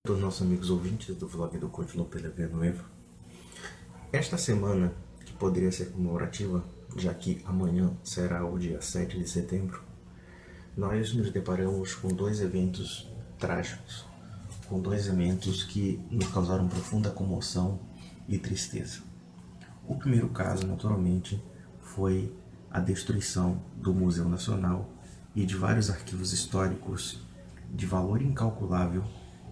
Dos nossos amigos ouvintes do vlog do Continuo pela Villanueva. Esta semana, que poderia ser comemorativa, já que amanhã será o dia 7 de setembro, nós nos deparamos com dois eventos trágicos, com dois eventos que nos causaram profunda comoção e tristeza. O primeiro caso, naturalmente, foi a destruição do Museu Nacional e de vários arquivos históricos de valor incalculável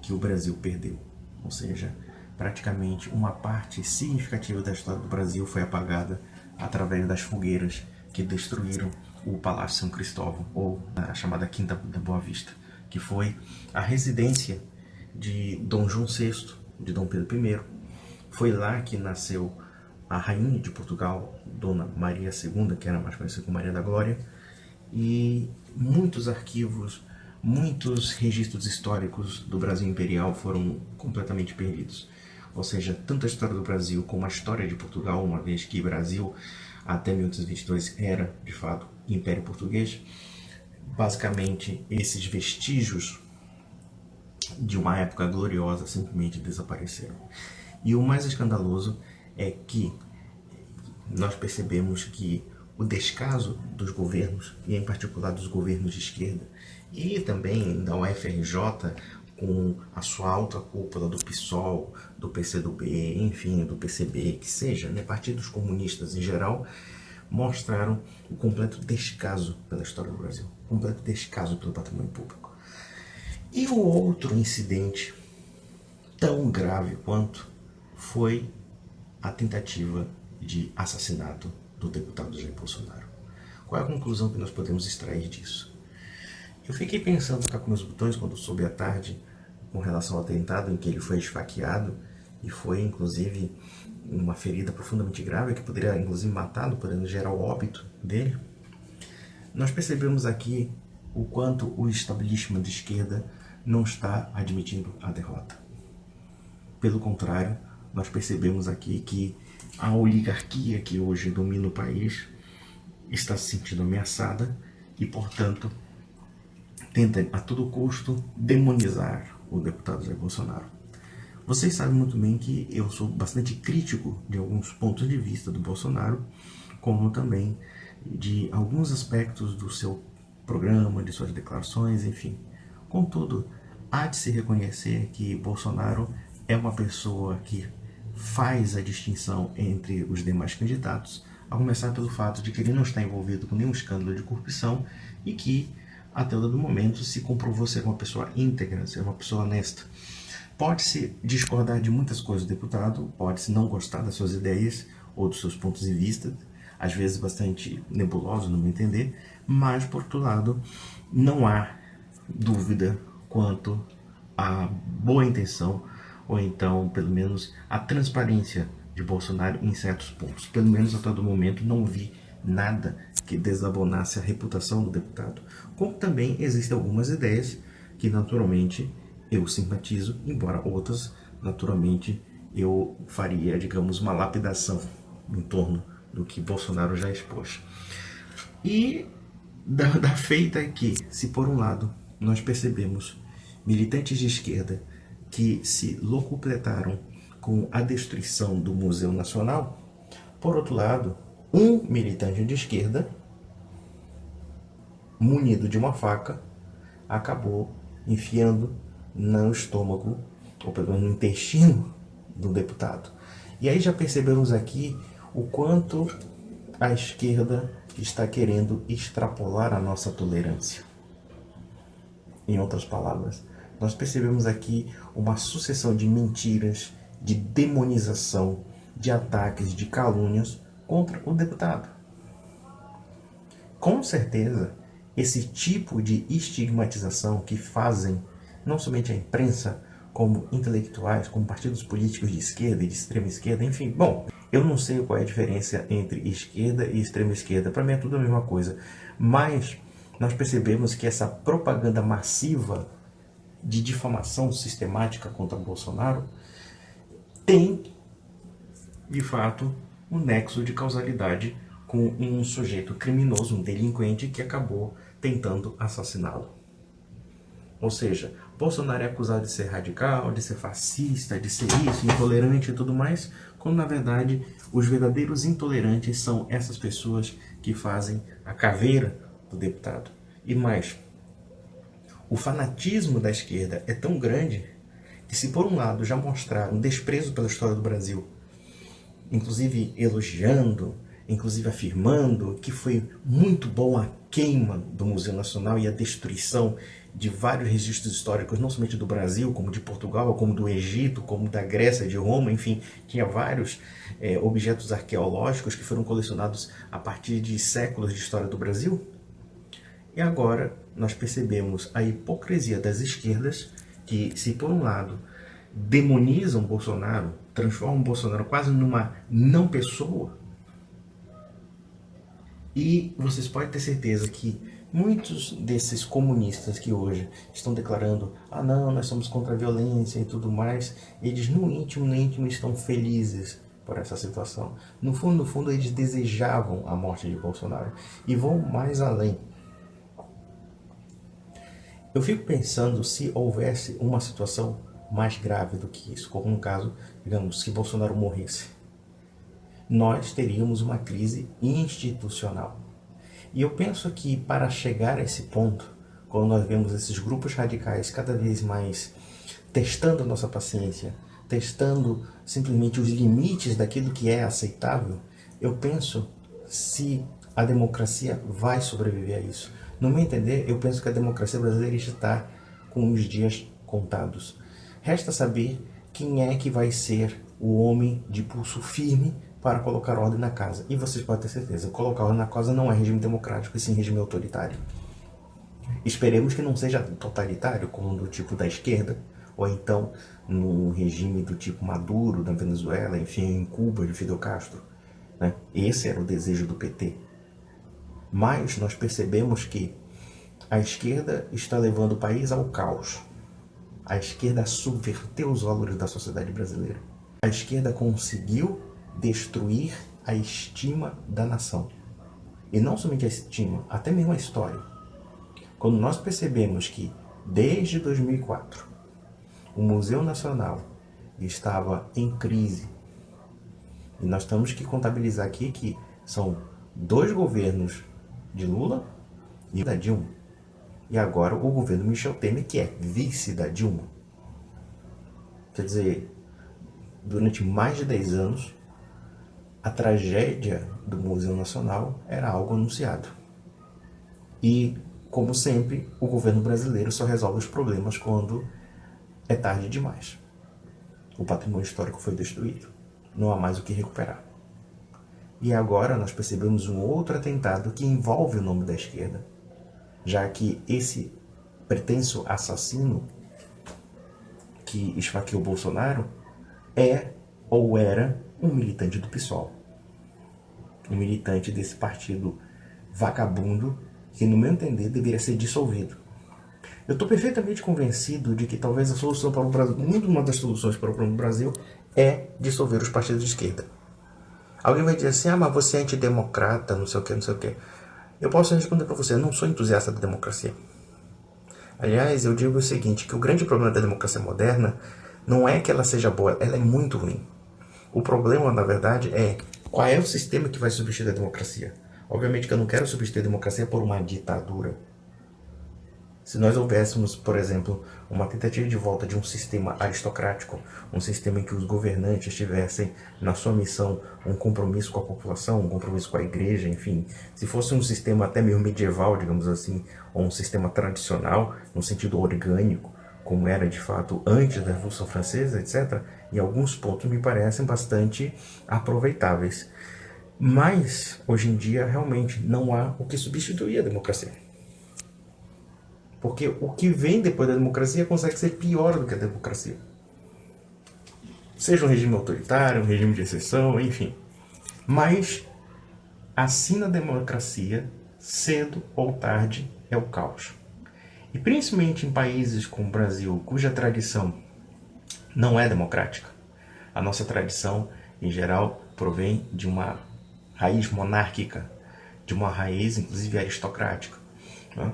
que o Brasil perdeu. Ou seja, praticamente uma parte significativa da história do Brasil foi apagada através das fogueiras que destruíram o Palácio São Cristóvão, ou a chamada Quinta da Boa Vista, que foi a residência de Dom João VI, de Dom Pedro I. Foi lá que nasceu a rainha de Portugal, Dona Maria II, que era mais conhecida como Maria da Glória, e muitos arquivos, muitos registros históricos do Brasil Imperial foram completamente perdidos. Ou seja, tanto a história do Brasil como a história de Portugal, uma vez que o Brasil até 1822 era, de fato, Império Português, basicamente esses vestígios de uma época gloriosa simplesmente desapareceram. E o mais escandaloso é que nós percebemos que o descaso dos governos, e em particular dos governos de esquerda, e também da UFRJ, com a sua alta cúpula do PSOL, do PCdoB, enfim, do PCB, que seja, partidos comunistas em geral, mostraram o completo descaso pela história do Brasil, o completo descaso pelo patrimônio público. E o outro incidente, tão grave quanto, foi a tentativa de assassinato do deputado Jair Bolsonaro. Qual é a conclusão que nós podemos extrair disso? Eu fiquei pensando cá com meus botões quando soube à tarde com relação ao atentado em que ele foi esfaqueado e foi inclusive uma ferida profundamente grave que poderia inclusive matá-lo, podendo gerar o óbito dele. Nós percebemos aqui o quanto o establishment de esquerda não está admitindo a derrota. Pelo contrário, nós percebemos aqui que a oligarquia que hoje domina o país está se sentindo ameaçada e, portanto, tenta a todo custo demonizar o deputado Jair Bolsonaro. Vocês sabem muito bem que eu sou bastante crítico de alguns pontos de vista do Bolsonaro, como também de alguns aspectos do seu programa, de suas declarações, enfim. Contudo, há de se reconhecer que Bolsonaro é uma pessoa que faz a distinção entre os demais candidatos, a começar pelo fato de que ele não está envolvido com nenhum escândalo de corrupção e que, até o dado momento, se comprovou ser uma pessoa íntegra, ser uma pessoa honesta. Pode-se discordar de muitas coisas do deputado, pode-se não gostar das suas ideias ou dos seus pontos de vista, às vezes bastante nebulosos, no meu entender, mas, por outro lado, não há dúvida quanto à boa intenção ou então, pelo menos, a transparência de Bolsonaro em certos pontos. Pelo menos até o momento não vi nada que desabonasse a reputação do deputado. Como também existem algumas ideias que naturalmente eu simpatizo, embora outras naturalmente eu faria, digamos, uma lapidação em torno do que Bolsonaro já expôs. E da feita é que, se por um lado nós percebemos militantes de esquerda que se locupletaram com a destruição do Museu Nacional, por outro lado, um militante de esquerda, munido de uma faca, acabou enfiando no estômago, ou pelo menos no intestino, do deputado. E aí já percebemos aqui o quanto a esquerda está querendo extrapolar a nossa tolerância. Em outras palavras, nós percebemos aqui uma sucessão de mentiras, de demonização, de ataques, de calúnias contra o deputado. Com certeza, esse tipo de estigmatização que fazem não somente a imprensa, como intelectuais, como partidos políticos de esquerda e de extrema esquerda, enfim, bom, eu não sei qual é a diferença entre esquerda e extrema esquerda, para mim é tudo a mesma coisa, mas nós percebemos que essa propaganda massiva de difamação sistemática contra Bolsonaro tem, de fato, um nexo de causalidade com um sujeito criminoso, um delinquente que acabou tentando assassiná-lo. Ou seja, Bolsonaro é acusado de ser radical, de ser fascista, de ser isso, intolerante e tudo mais, quando na verdade os verdadeiros intolerantes são essas pessoas que fazem a caveira do deputado. E mais, o fanatismo da esquerda é tão grande que, se por um lado já mostraram desprezo pela história do Brasil, inclusive elogiando, inclusive afirmando que foi muito bom a queima do Museu Nacional e a destruição de vários registros históricos, não somente do Brasil, como de Portugal, como do Egito, como da Grécia, de Roma, enfim, tinha vários objetos arqueológicos que foram colecionados a partir de séculos de história do Brasil. E agora nós percebemos a hipocrisia das esquerdas, que, se por um lado demonizam Bolsonaro, transformam Bolsonaro quase numa não pessoa, e vocês podem ter certeza que muitos desses comunistas que hoje estão declarando não, nós somos contra a violência e tudo mais, eles no íntimo estão felizes por essa situação. No fundo, eles desejavam a morte de Bolsonaro e vão mais além. Eu fico pensando se houvesse uma situação mais grave do que isso, como no caso, digamos, se Bolsonaro morresse. Nós teríamos uma crise institucional. E eu penso que para chegar a esse ponto, quando nós vemos esses grupos radicais cada vez mais testando a nossa paciência, testando simplesmente os limites daquilo que é aceitável, eu penso se a democracia vai sobreviver a isso. No meu entender, eu penso que a democracia brasileira está com os dias contados. Resta saber quem é que vai ser o homem de pulso firme para colocar ordem na casa. E vocês podem ter certeza, colocar ordem na casa não é regime democrático, e sim regime autoritário. Esperemos que não seja totalitário, como do tipo da esquerda, ou então no regime do tipo Maduro, da Venezuela, enfim, em Cuba, de Fidel Castro. Né? Esse era o desejo do PT. Mas nós percebemos que a esquerda está levando o país ao caos. A esquerda subverteu os valores da sociedade brasileira. A esquerda conseguiu destruir a estima da nação. E não somente a estima, até mesmo a história. Quando nós percebemos que, desde 2004, o Museu Nacional estava em crise, e nós temos que contabilizar aqui que são 2 governos de Lula e da Dilma, e agora o governo Michel Temer, que é vice da Dilma. Quer dizer, durante mais de 10 anos, a tragédia do Museu Nacional era algo anunciado. E, como sempre, o governo brasileiro só resolve os problemas quando é tarde demais. O patrimônio histórico foi destruído. Não há mais o que recuperar. E agora nós percebemos um outro atentado que envolve o nome da esquerda, já que esse pretenso assassino que esfaqueou Bolsonaro é ou era um militante do PSOL. Um militante desse partido vagabundo que, no meu entender, deveria ser dissolvido. Eu estou perfeitamente convencido de que talvez a solução para o Brasil, uma das soluções para o problema do Brasil, é dissolver os partidos de esquerda. Alguém vai dizer assim, mas você é antidemocrata, não sei o que, não sei o que. Eu posso responder para você, eu não sou entusiasta da democracia. Aliás, eu digo o seguinte, que o grande problema da democracia moderna não é que ela seja boa, ela é muito ruim. O problema, na verdade, é qual é o sistema que vai substituir a democracia. Obviamente que eu não quero substituir a democracia por uma ditadura. Se nós houvéssemos, por exemplo, uma tentativa de volta de um sistema aristocrático, um sistema em que os governantes tivessem na sua missão um compromisso com a população, um compromisso com a igreja, enfim, se fosse um sistema até meio medieval, digamos assim, ou um sistema tradicional, no sentido orgânico, como era de fato antes da Revolução Francesa, etc., em alguns pontos me parecem bastante aproveitáveis. Mas, hoje em dia, realmente não há o que substituir a democracia. Porque o que vem depois da democracia consegue ser pior do que a democracia. Seja um regime autoritário, um regime de exceção, enfim. Mas, assim na democracia, cedo ou tarde, é o caos. E principalmente em países como o Brasil, cuja tradição não é democrática. A nossa tradição, em geral, provém de uma raiz monárquica, de uma raiz, inclusive, aristocrática. Né?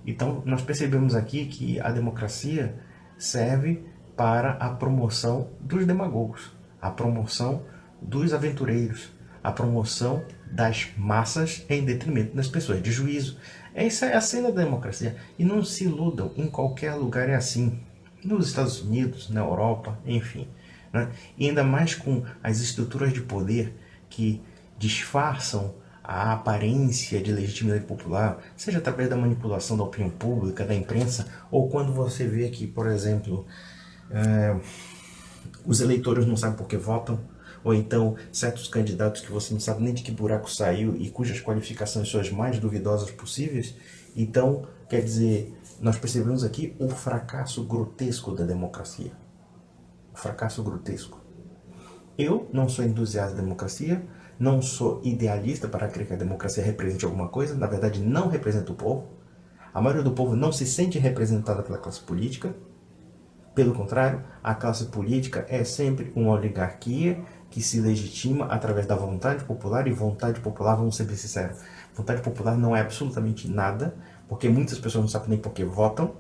Então, nós percebemos aqui que a democracia serve para a promoção dos demagogos, a promoção dos aventureiros, a promoção das massas em detrimento das pessoas, de juízo. Essa é a cena da democracia. E não se iludam, em qualquer lugar é assim. Nos Estados Unidos, na Europa, enfim. Né? E ainda mais com as estruturas de poder que disfarçam a aparência de legitimidade popular, seja através da manipulação da opinião pública, da imprensa, ou quando você vê que, por exemplo, os eleitores não sabem por que votam, ou então certos candidatos que você não sabe nem de que buraco saiu e cujas qualificações são as mais duvidosas possíveis. Então, quer dizer, nós percebemos aqui o fracasso grotesco da democracia. O fracasso grotesco. Eu não sou entusiasta da democracia, não sou idealista para crer que a democracia represente alguma coisa, na verdade não representa o povo. A maioria do povo não se sente representada pela classe política. Pelo contrário, a classe política é sempre uma oligarquia que se legitima através da vontade popular, e vontade popular, vamos ser bem sinceros, vontade popular não é absolutamente nada, porque muitas pessoas não sabem nem por que votam.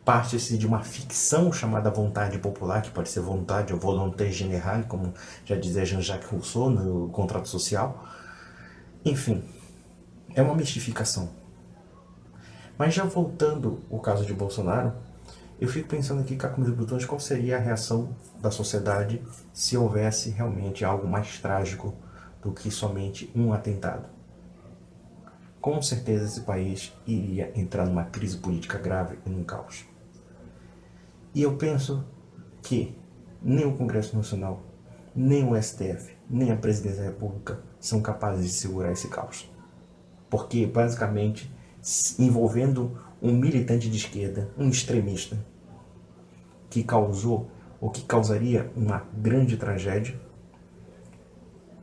Parte-se de uma ficção chamada vontade popular, que pode ser vontade ou volonté générale, como já dizia Jean-Jacques Rousseau no Contrato Social. Enfim, é uma mistificação. Mas já voltando ao caso de Bolsonaro, eu fico pensando aqui, Caco Botões, qual seria a reação da sociedade se houvesse realmente algo mais trágico do que somente um atentado. Com certeza esse país iria entrar numa crise política grave e num caos. E eu penso que nem o Congresso Nacional, nem o STF, nem a Presidência da República são capazes de segurar esse caos. Porque, basicamente, envolvendo um militante de esquerda, um extremista, que causou ou que causaria uma grande tragédia,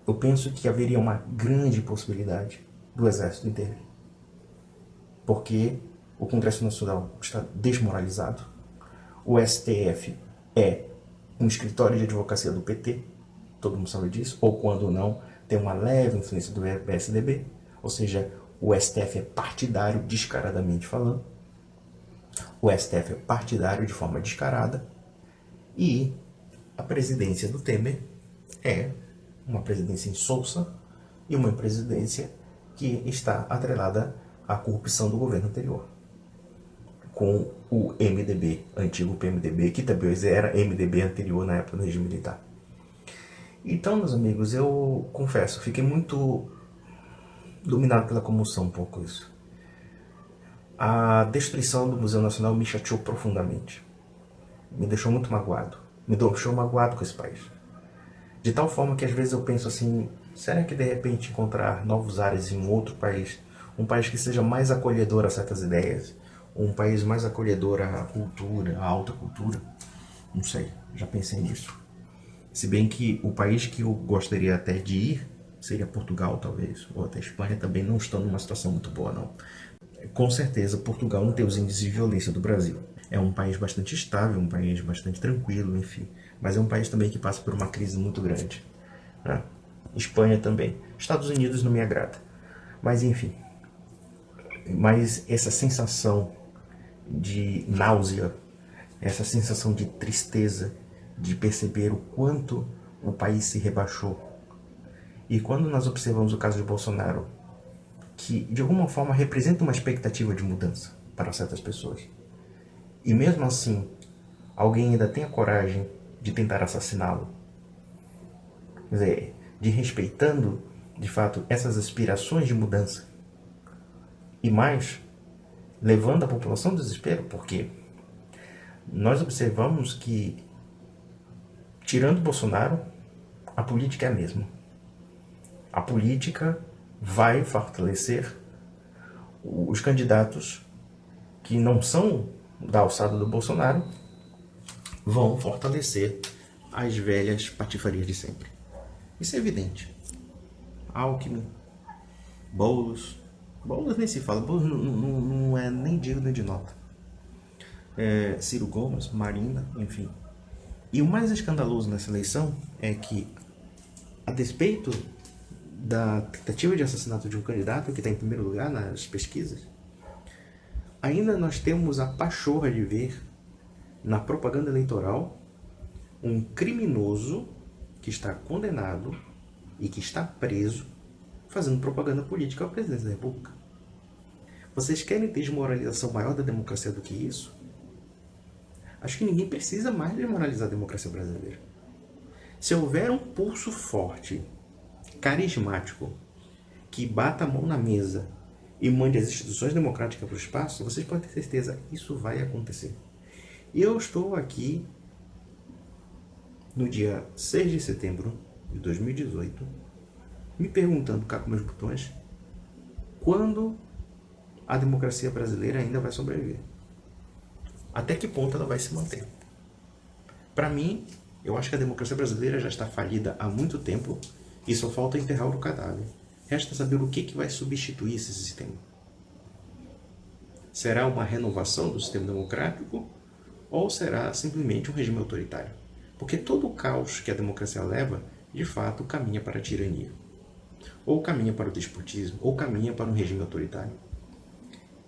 eu penso que haveria uma grande possibilidade do Exército intervir. Porque o Congresso Nacional está desmoralizado, o STF é um escritório de advocacia do PT, todo mundo sabe disso, ou quando não, tem uma leve influência do PSDB, ou seja, o STF é partidário, descaradamente falando. O STF é partidário de forma descarada. E a presidência do Temer é uma presidência insolsa e uma presidência que está atrelada à corrupção do governo anterior. Com o MDB, antigo PMDB, que também era MDB anterior na época do regime militar. Então, meus amigos, eu confesso, fiquei muito dominado pela comoção um pouco isso. A destruição do Museu Nacional me chateou profundamente. Me deixou muito magoado. Me deixou magoado com esse país. De tal forma que às vezes eu penso assim, será que de repente encontrar novos ares em um outro país, um país que seja mais acolhedor a certas ideias, um país mais acolhedor à cultura, à alta cultura? Não sei, já pensei nisso. Se bem que o país que eu gostaria até de ir seria Portugal, talvez, ou até Espanha, também não estão numa situação muito boa, não. Com certeza, Portugal não tem os índices de violência do Brasil. É um país bastante estável, um país bastante tranquilo, enfim. Mas é um país também que passa por uma crise muito grande, né? Espanha também. Estados Unidos não me agrada. Mas, enfim. Mas essa sensação de náusea, essa sensação de tristeza, de perceber o quanto o país se rebaixou. E quando nós observamos o caso de Bolsonaro, que de alguma forma representa uma expectativa de mudança para certas pessoas, e mesmo assim alguém ainda tem a coragem de tentar assassiná-lo, quer dizer, de respeitando de fato essas aspirações de mudança, e mais, levando a população ao desespero, porque nós observamos que, tirando Bolsonaro, a política é a mesma. A política vai fortalecer os candidatos que não são da alçada do Bolsonaro, vão fortalecer as velhas patifarias de sempre. Isso é evidente. Alckmin, Boulos nem se fala, Boulos não é nem digno de nota. Ciro Gomes, Marina, enfim. E o mais escandaloso nessa eleição é que, a despeito da tentativa de assassinato de um candidato que está em primeiro lugar nas pesquisas, ainda nós temos a pachorra de ver na propaganda eleitoral, um criminoso que está condenado e que está preso fazendo propaganda política ao presidente da República. Vocês querem ter desmoralização maior da democracia do que isso? Acho que ninguém precisa mais desmoralizar a democracia brasileira. Se houver um pulso forte, carismático, que bata a mão na mesa e mande as instituições democráticas para o espaço, vocês podem ter certeza que isso vai acontecer. E eu estou aqui no dia 6 de setembro de 2018, me perguntando cá com meus botões, quando a democracia brasileira ainda vai sobreviver? Até que ponto ela vai se manter? Para mim, eu acho que a democracia brasileira já está falida há muito tempo e só falta enterrar o cadáver. Resta saber o que vai substituir esse sistema. Será uma renovação do sistema democrático ou será simplesmente um regime autoritário? Porque todo o caos que a democracia leva, de fato, caminha para a tirania. Ou caminha para o despotismo, ou caminha para um regime autoritário.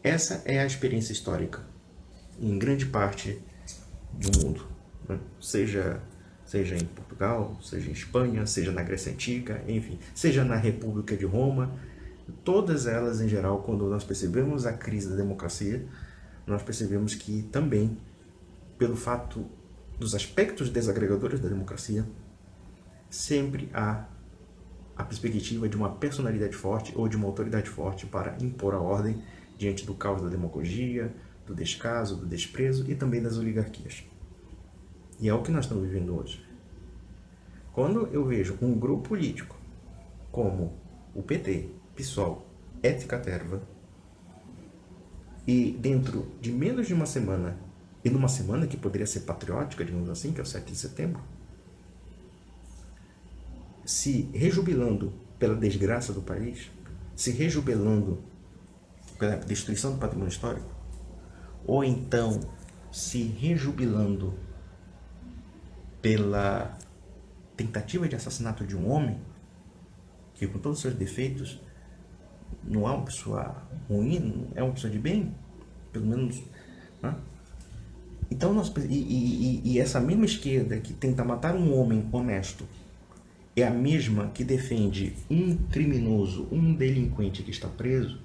Essa é a experiência histórica, em grande parte do mundo. Né? Seja em Portugal, seja em Espanha, seja na Grécia Antiga, enfim, seja na República de Roma. Todas elas, em geral, quando nós percebemos a crise da democracia, nós percebemos que também, pelo fato dos aspectos desagregadores da democracia, sempre há a perspectiva de uma personalidade forte ou de uma autoridade forte para impor a ordem diante do caos da demagogia, do descaso, do desprezo e também das oligarquias. E é o que nós estamos vivendo hoje. Quando eu vejo um grupo político como o PT, PSOL, Ética Terva, e dentro de menos de uma semana, e numa semana que poderia ser patriótica, digamos assim, que é o 7 de setembro, se rejubilando pela desgraça do país, se rejubilando pela destruição do patrimônio histórico, ou então se rejubilando pela tentativa de assassinato de um homem, que com todos os seus defeitos não é uma pessoa ruim, não é uma pessoa de bem, pelo menos, né? Então e essa mesma esquerda que tenta matar um homem honesto é a mesma que defende um criminoso, um delinquente que está preso.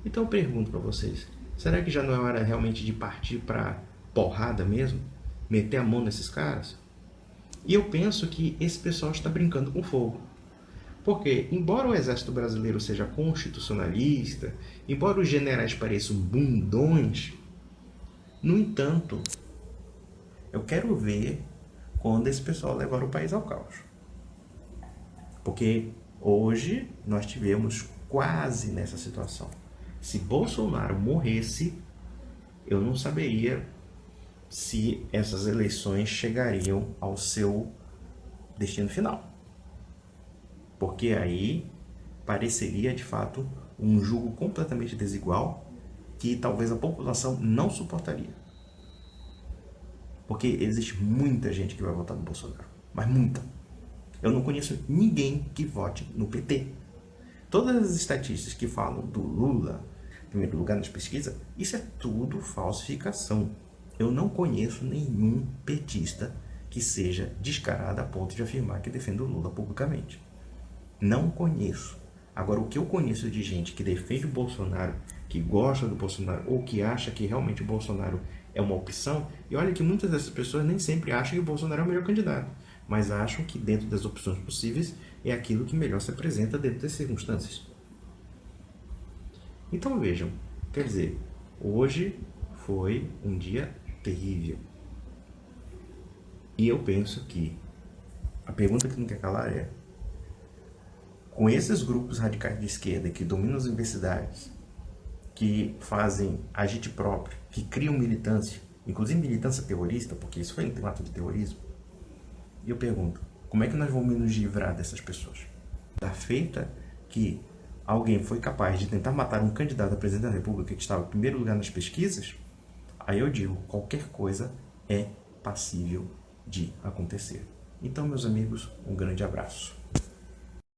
Então eu pergunto para vocês, será que já não é hora realmente de partir para porrada mesmo? Meter a mão nesses caras? E eu penso que esse pessoal está brincando com fogo. Porque, embora o exército brasileiro seja constitucionalista, embora os generais pareçam bundões, no entanto, eu quero ver quando esse pessoal levar o país ao caos. Porque hoje nós tivemos quase nessa situação. Se Bolsonaro morresse, eu não saberia se essas eleições chegariam ao seu destino final. Porque aí pareceria, de fato, um jogo completamente desigual que talvez a população não suportaria. Porque existe muita gente que vai votar no Bolsonaro. Mas muita. Eu não conheço ninguém que vote no PT. Todas as estatísticas que falam do Lula, em primeiro lugar nas pesquisas, isso é tudo falsificação. Eu não conheço nenhum petista que seja descarado a ponto de afirmar que defende o Lula publicamente. Não conheço. Agora, o que eu conheço de gente que defende o Bolsonaro, que gosta do Bolsonaro, ou que acha que realmente o Bolsonaro é uma opção, e olha que muitas dessas pessoas nem sempre acham que o Bolsonaro é o melhor candidato, mas acham que dentro das opções possíveis é aquilo que melhor se apresenta dentro das circunstâncias. Então vejam, quer dizer, hoje foi um dia terrível. E eu penso que a pergunta que não quer calar é: com esses grupos radicais de esquerda que dominam as universidades, que fazem agite próprio, que criam militância, inclusive militância terrorista, porque isso foi um ato de terrorismo, e eu pergunto, como é que nós vamos nos livrar dessas pessoas? Da feita que alguém foi capaz de tentar matar um candidato a presidente da República que estava em primeiro lugar nas pesquisas, aí eu digo, qualquer coisa é passível de acontecer. Então, meus amigos, um grande abraço.